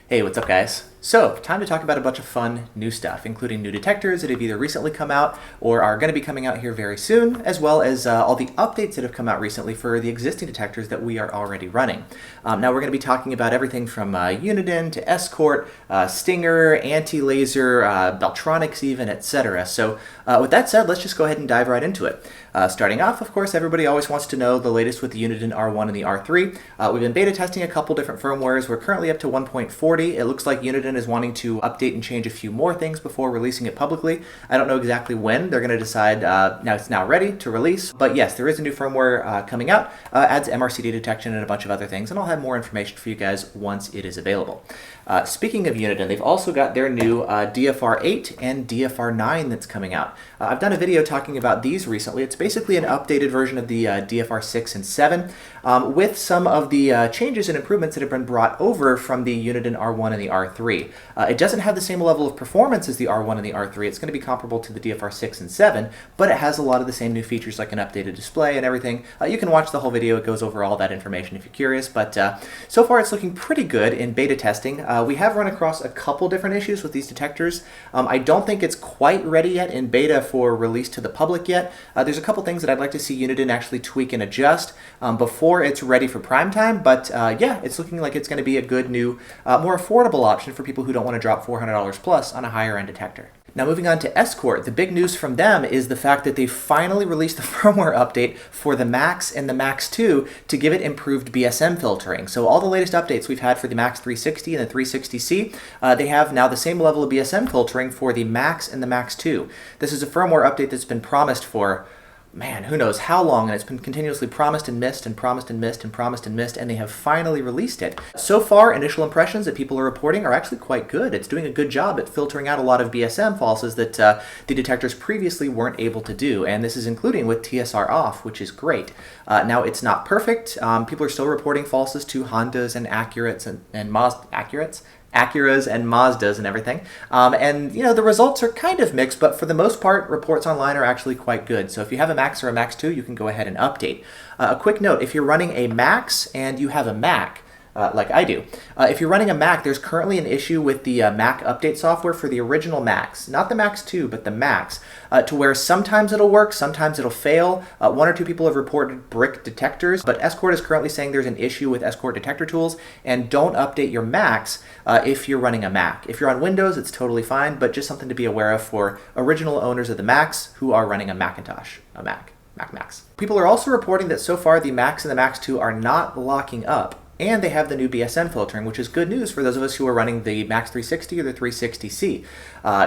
Hey, what's up guys? So, time to talk about a bunch of fun new stuff, including new detectors that have either recently come out or are going to be coming out here very soon, as well as all the updates that have come out recently for the existing detectors that we are already running. Now we're going to be talking about everything from Uniden to Escort, Stinger, Anti-Laser, Beltronics even, etc. So with that said, let's just go ahead and dive right into it. Starting off, of course, everybody always wants to know the latest with the Uniden R1 and the R3. We've been beta testing a couple different firmwares. We're currently up to 1.40. It looks like Uniden is wanting to update and change a few more things before releasing it publicly. I don't know exactly when they're going to decide. Now it's now ready to release, but yes, there is a new firmware coming out, adds MRCD detection and a bunch of other things, and I'll have more information for you guys once it is available. Speaking of Uniden, they've also got their new DFR8 and DFR9 that's coming out. I've done a video talking about these recently. It's basically an updated version of the DFR6 and 7 with some of the changes and improvements that have been brought over from the Uniden R1 and the R3. It doesn't have the same level of performance as the R1 and the R3. It's going to be comparable to the DFR6 and 7, but it has a lot of the same new features like an updated display and everything. You can watch the whole video. It goes over all that information if you're curious, but so far it's looking pretty good in beta testing. We have run across a couple different issues with these detectors. I don't think it's quite ready yet in beta for release to the public yet. There's a couple things that I'd like to see Uniden actually tweak and adjust before it's ready for prime time, but yeah, it's looking like it's going to be a good new, more affordable option for people who don't want to drop $400 plus on a higher end detector. Now moving on to Escort, the big news from them is the fact that they finally released the firmware update for the Max and the Max 2 to give it improved BSM filtering. So all the latest updates we've had for the Max 360 and the 360C, they have now the same level of BSM filtering for the Max and the Max 2. This is a firmware update that's been promised for, man, who knows how long, and it's been continuously promised and missed and promised and missed and promised and missed, and they have finally released it. So far, initial impressions that people are reporting are actually quite good. It's doing a good job at filtering out a lot of BSM falses that the detectors previously weren't able to do, and this is including with TSR off, which is great. Now, it's not perfect. People are still reporting falses to Hondas and Acuras and Mazdas and everything. And, you know, the results are kind of mixed, but for the most part, reports online are actually quite good. So if you have a Max or a Max 2, you can go ahead and update. A quick note, if you're running a Max and you have a Mac, like I do. If you're running a Mac, there's currently an issue with the Mac update software for the original Macs, not the Max 2, but the Max, to where sometimes it'll work, sometimes it'll fail. One or two people have reported brick detectors, but Escort is currently saying there's an issue with Escort detector tools, and don't update your Macs if you're running a Mac. If you're on Windows, it's totally fine, but just something to be aware of for original owners of the Macs who are running a Macintosh, a Mac Max. People are also reporting that so far the Max and the Max 2 are not locking up, and they have the new BSM filtering, which is good news for those of us who are running the Max 360 or the 360C.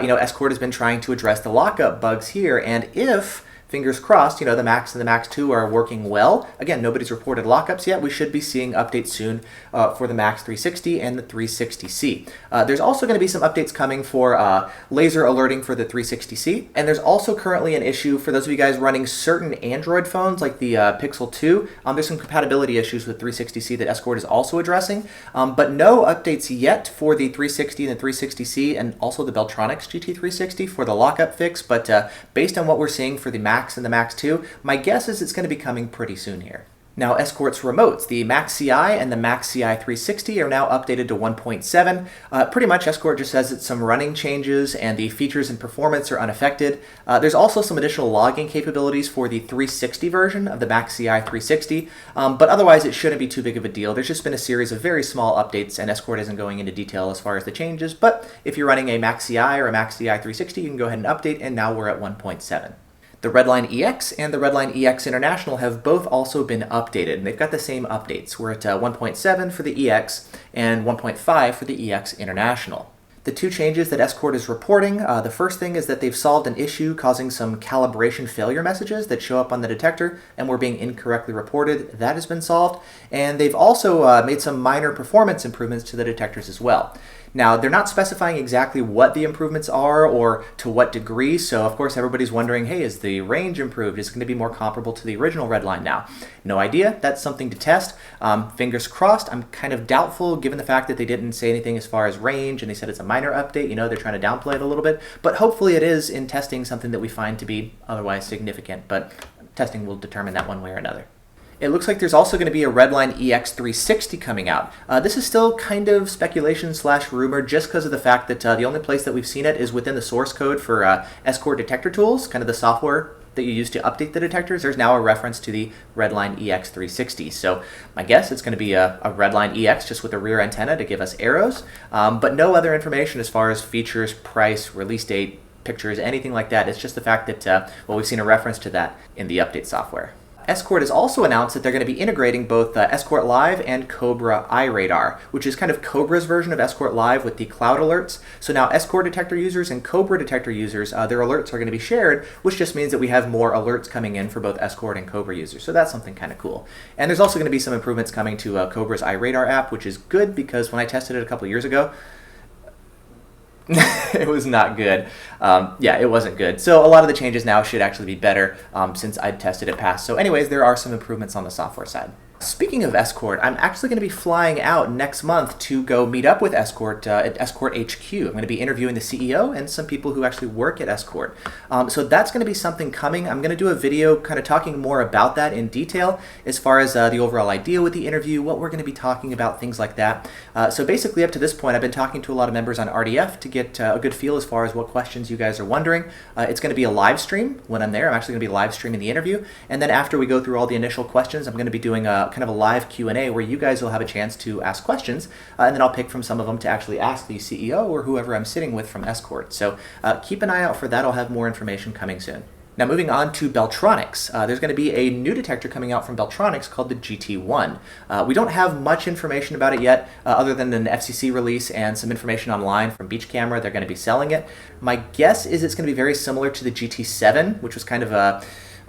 You know, Escort has been trying to address the lockup bugs here, and if, fingers crossed, you know, the Max and the Max 2 are working well. Again, nobody's reported lockups yet. We should be seeing updates soon for the Max 360 and the 360C. There's also going to be some updates coming for laser alerting for the 360C. And there's also currently an issue for those of you guys running certain Android phones like the Pixel 2. There's some compatibility issues with 360C that Escort is also addressing. But no updates yet for the 360 and the 360C and also the Beltronics GT360 for the lockup fix. But based on what we're seeing for the Max and the Max 2, my guess is it's going to be coming pretty soon here. Now, Escort's remotes, the Max CI and the Max CI360 are now updated to 1.7. Pretty much, Escort just says it's some running changes and the features and performance are unaffected. There's also some additional logging capabilities for the 360 version of the Max CI360, but otherwise it shouldn't be too big of a deal. There's just been a series of very small updates, and Escort isn't going into detail as far as the changes, but if you're running a Max CI or a Max CI360, you can go ahead and update, and now we're at 1.7. The Redline EX and the Redline EX International have both also been updated, and they've got the same updates. We're at 1.7 for the EX and 1.5 for the EX International. The two changes that Escort is reporting, the first thing is that they've solved an issue causing some calibration failure messages that show up on the detector and were being incorrectly reported. That has been solved. And they've also made some minor performance improvements to the detectors as well. Now, they're not specifying exactly what the improvements are or to what degree, so of course everybody's wondering, hey, is the range improved? Is it going to be more comparable to the original Redline now? No idea. That's something to test. Fingers crossed. I'm kind of doubtful given the fact that they didn't say anything as far as range and they said it's a minor update. You know, they're trying to downplay it a little bit, but hopefully it is in testing something that we find to be otherwise significant, but testing will determine that one way or another. It looks like there's also going to be a Redline EX360 coming out. This is still kind of speculation / rumor just because of the fact that the only place that we've seen it is within the source code for Escort Detector Tools, kind of the software that you use to update the detectors. There's now a reference to the Redline EX360. So my guess it's going to be a Redline EX just with a rear antenna to give us arrows, but no other information as far as features, price, release date, pictures, anything like that. It's just the fact that, well, we've seen a reference to that in the update software. Escort has also announced that they're going to be integrating both Escort Live and Cobra iRadar, which is kind of Cobra's version of Escort Live with the cloud alerts. So now Escort detector users and Cobra detector users, their alerts are going to be shared, which just means that we have more alerts coming in for both Escort and Cobra users. So that's something kind of cool. And there's also going to be some improvements coming to Cobra's iRadar app, which is good because when I tested it a couple years ago, it was not good. Yeah, it wasn't good. So a lot of the changes now should actually be better since I tested it past. So anyways, there are some improvements on the software side. Speaking of Escort, I'm actually going to be flying out next month to go meet up with Escort at Escort HQ. I'm going to be interviewing the CEO and some people who actually work at Escort. So that's going to be something coming. I'm going to do a video kind of talking more about that in detail as far as the overall idea with the interview, what we're going to be talking about, things like that. So basically up to this point, I've been talking to a lot of members on RDF to get a good feel as far as what questions you guys are wondering. It's going to be a live stream when I'm there. I'm actually going to be live streaming the interview. And then after we go through all the initial questions, I'm going to be doing kind of a live Q&A where you guys will have a chance to ask questions, and then I'll pick from some of them to actually ask the CEO or whoever I'm sitting with from Escort. So keep an eye out for that. I'll have more information coming soon. Now moving on to Beltronics, there's going to be a new detector coming out from Beltronics called the GT1. We don't have much information about it yet other than an FCC release and some information online from Beach Camera. They're going to be selling it. My guess is it's going to be very similar to the GT7, which was kind of a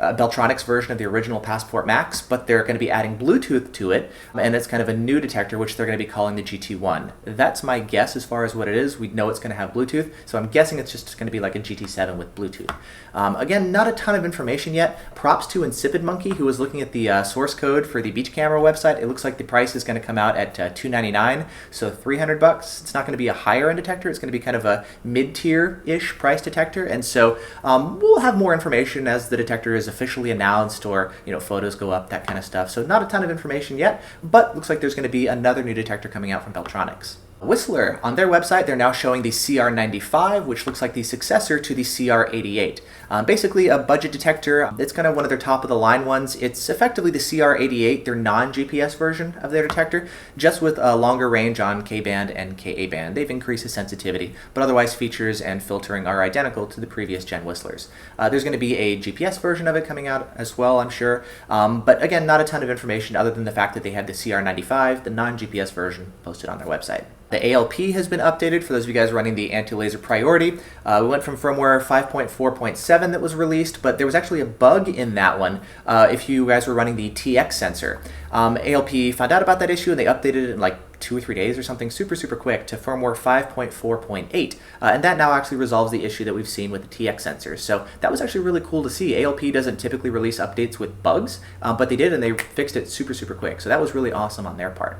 Beltronics version of the original Passport Max, but they're going to be adding Bluetooth to it, and it's kind of a new detector, which they're going to be calling the GT1. That's my guess as far as what it is. We know it's going to have Bluetooth, so I'm guessing it's just going to be like a GT7 with Bluetooth. Again, not a ton of information yet. Props to Insipid Monkey, who was looking at the source code for the Beach Camera website. It looks like the price is going to come out at $299, so $300. It's not going to be a higher-end detector. It's going to be kind of a mid-tier-ish price detector, and so we'll have more information as the detector is officially announced or photos go up, that kind of stuff. So not a ton of information yet, but looks like there's going to be another new detector coming out from Beltronics. Whistler, on their website, they're now showing the CR95, which looks like the successor to the CR88. Basically a budget detector. It's kind of one of their top-of-the-line ones. It's effectively the CR88, their non-GPS version of their detector, just with a longer range on K-band and Ka-band. They've increased the sensitivity, but otherwise features and filtering are identical to the previous gen Whistlers. There's going to be a GPS version of it coming out as well, I'm sure. But again, not a ton of information other than the fact that they have the CR95, the non-GPS version, posted on their website. The ALP has been updated for those of you guys running the anti-laser priority. We went from firmware 5.4.7 that was released, but there was actually a bug in that one if you guys were running the TX sensor. ALP found out about that issue and they updated it in like 2 or 3 days or something super quick to firmware 5.4.8. And that now actually resolves the issue that we've seen with the TX sensors. So that was actually really cool to see. ALP doesn't typically release updates with bugs, but they did and they fixed it super quick. So that was really awesome on their part.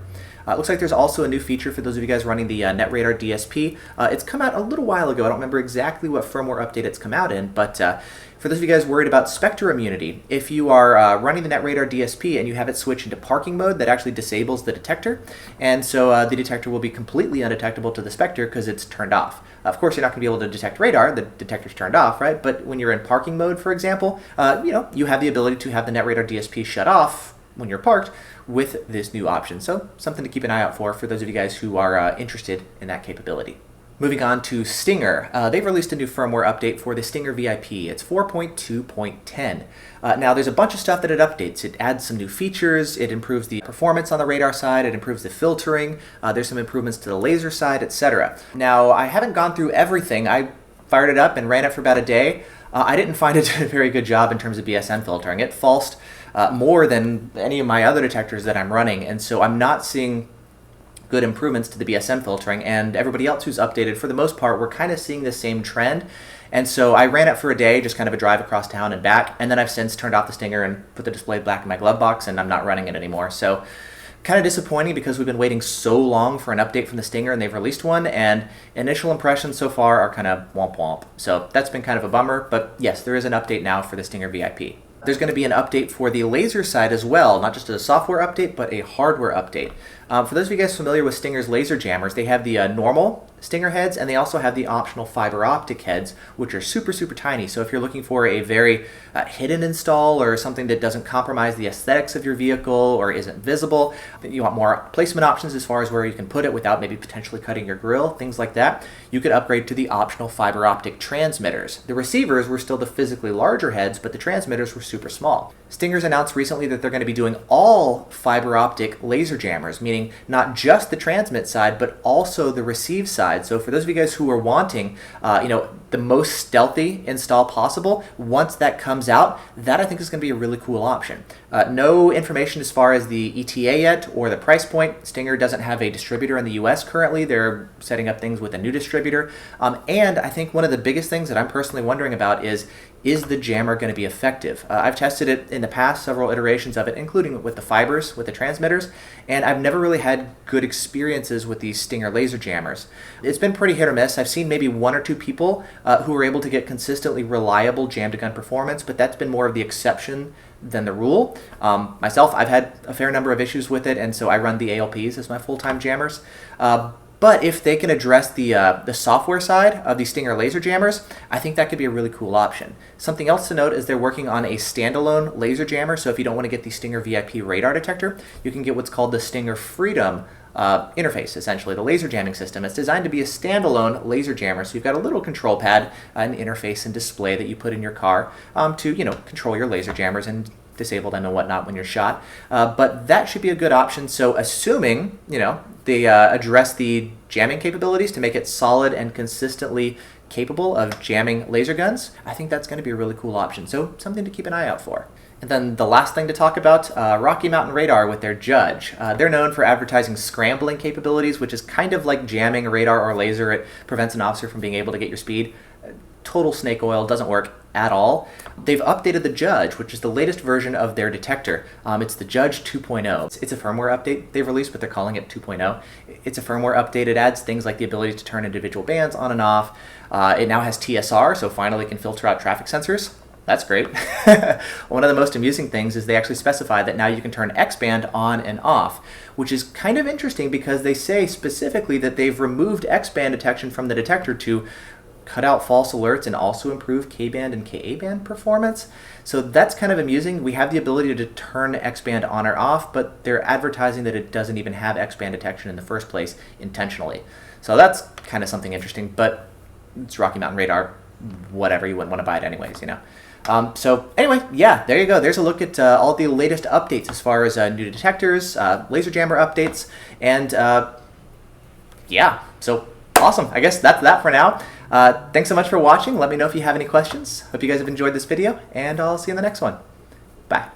Looks like there's also a new feature for those of you guys running the NetRadar DSP. It's come out a little while ago. I don't remember exactly what firmware update it's come out in, but for those of you guys worried about Spectre immunity, if you are running the NetRadar DSP and you have it switch into parking mode, that actually disables the detector, and so the detector will be completely undetectable to the Spectre because it's turned off. Of course, you're not going to be able to detect radar. The detector's turned off, right? But when you're in parking mode, for example, you have the ability to have the NetRadar DSP shut off when you're parked with this new option. So something to keep an eye out for those of you guys who are interested in that capability. Moving on to Stinger. They've released a new firmware update for the Stinger VIP. It's 4.2.10. Now there's a bunch of stuff that it updates. It adds some new features, it improves the performance on the radar side, it improves the filtering, there's some improvements to the laser side, etc. Now I haven't gone through everything. I fired it up and ran it for about a day. I didn't find it a very good job in terms of BSN filtering. It falsed more than any of my other detectors that I'm running, and so I'm not seeing good improvements to the BSN filtering, and everybody else who's updated, for the most part, we're kind of seeing the same trend. And so I ran it for a day, just kind of a drive across town and back, and then I've since turned off the Stinger and put the display back in my glove box, and I'm not running it anymore. So kind of disappointing because we've been waiting so long for an update from the Stinger and they've released one, and initial impressions so far are kind of womp womp. So that's been kind of a bummer, but yes, there is an update now for the Stinger VIP. There's going to be an update for the laser side as well, not just a software update, but a hardware update. For those of you guys familiar with Stinger's laser jammers, they have the normal Stinger heads, and they also have the optional fiber optic heads, which are super, super tiny. So if you're looking for a very hidden install or something that doesn't compromise the aesthetics of your vehicle or isn't visible, you want more placement options as far as where you can put it without maybe potentially cutting your grill, things like that, you could upgrade to the optional fiber optic transmitters. The receivers were still the physically larger heads, but the transmitters were super small. Stinger's announced recently that they're going to be doing all fiber optic laser jammers, meaning not just the transmit side, but also the receive side. So for those of you guys who are wanting, the most stealthy install possible, once that comes out, that I think is going to be a really cool option. No information as far as the ETA yet or the price point. Stinger doesn't have a distributor in the US currently. They're setting up things with a new distributor. And I think one of the biggest things that I'm personally wondering about is the jammer going to be effective? I've tested it in the past, several iterations of it, including with the fibers, with the transmitters, and I've never really had good experiences with these Stinger laser jammers. It's been pretty hit or miss. I've seen maybe one or two people who were able to get consistently reliable jam-to-gun performance, but that's been more of the exception than the rule. Myself, I've had a fair number of issues with it, and so I run the ALPs as my full-time jammers. But if they can address the software side of the Stinger laser jammers, I think that could be a really cool option. Something else to note is they're working on a standalone laser jammer, so if you don't want to get the Stinger VIP radar detector, you can get what's called the Stinger Freedom interface, essentially, the laser jamming system. It's designed to be a standalone laser jammer, so you've got a little control pad, an interface and display that you put in your car to, control your laser jammers and disable them and whatnot when you're shot. But that should be a good option. So assuming, they address the jamming capabilities to make it solid and consistently capable of jamming laser guns, I think that's going to be a really cool option. So something to keep an eye out for. And then the last thing to talk about, Rocky Mountain Radar with their Judge. They're known for advertising scrambling capabilities, which is kind of like jamming a radar or laser. It prevents an officer from being able to get your speed. Total snake oil, doesn't work at all. They've updated the Judge, which is the latest version of their detector. It's the Judge 2.0. It's a firmware update they've released, but they're calling it 2.0. It's a firmware update. It adds things like the ability to turn individual bands on and off. It now has TSR, so finally can filter out traffic sensors. That's great. One of the most amusing things is they actually specify that now you can turn X-band on and off, which is kind of interesting because they say specifically that they've removed X-band detection from the detector to cut out false alerts and also improve K-band and Ka-band performance. So that's kind of amusing. We have the ability to turn X-band on or off, but they're advertising that it doesn't even have X-band detection in the first place intentionally. So that's kind of something interesting, but it's Rocky Mountain Radar, whatever, you wouldn't want to buy it anyways, So anyway, yeah, there you go. There's a look at all the latest updates as far as new detectors, laser jammer updates, and yeah, so awesome. I guess that's that for now. Thanks so much for watching. Let me know if you have any questions. Hope you guys have enjoyed this video, and I'll see you in the next one. Bye.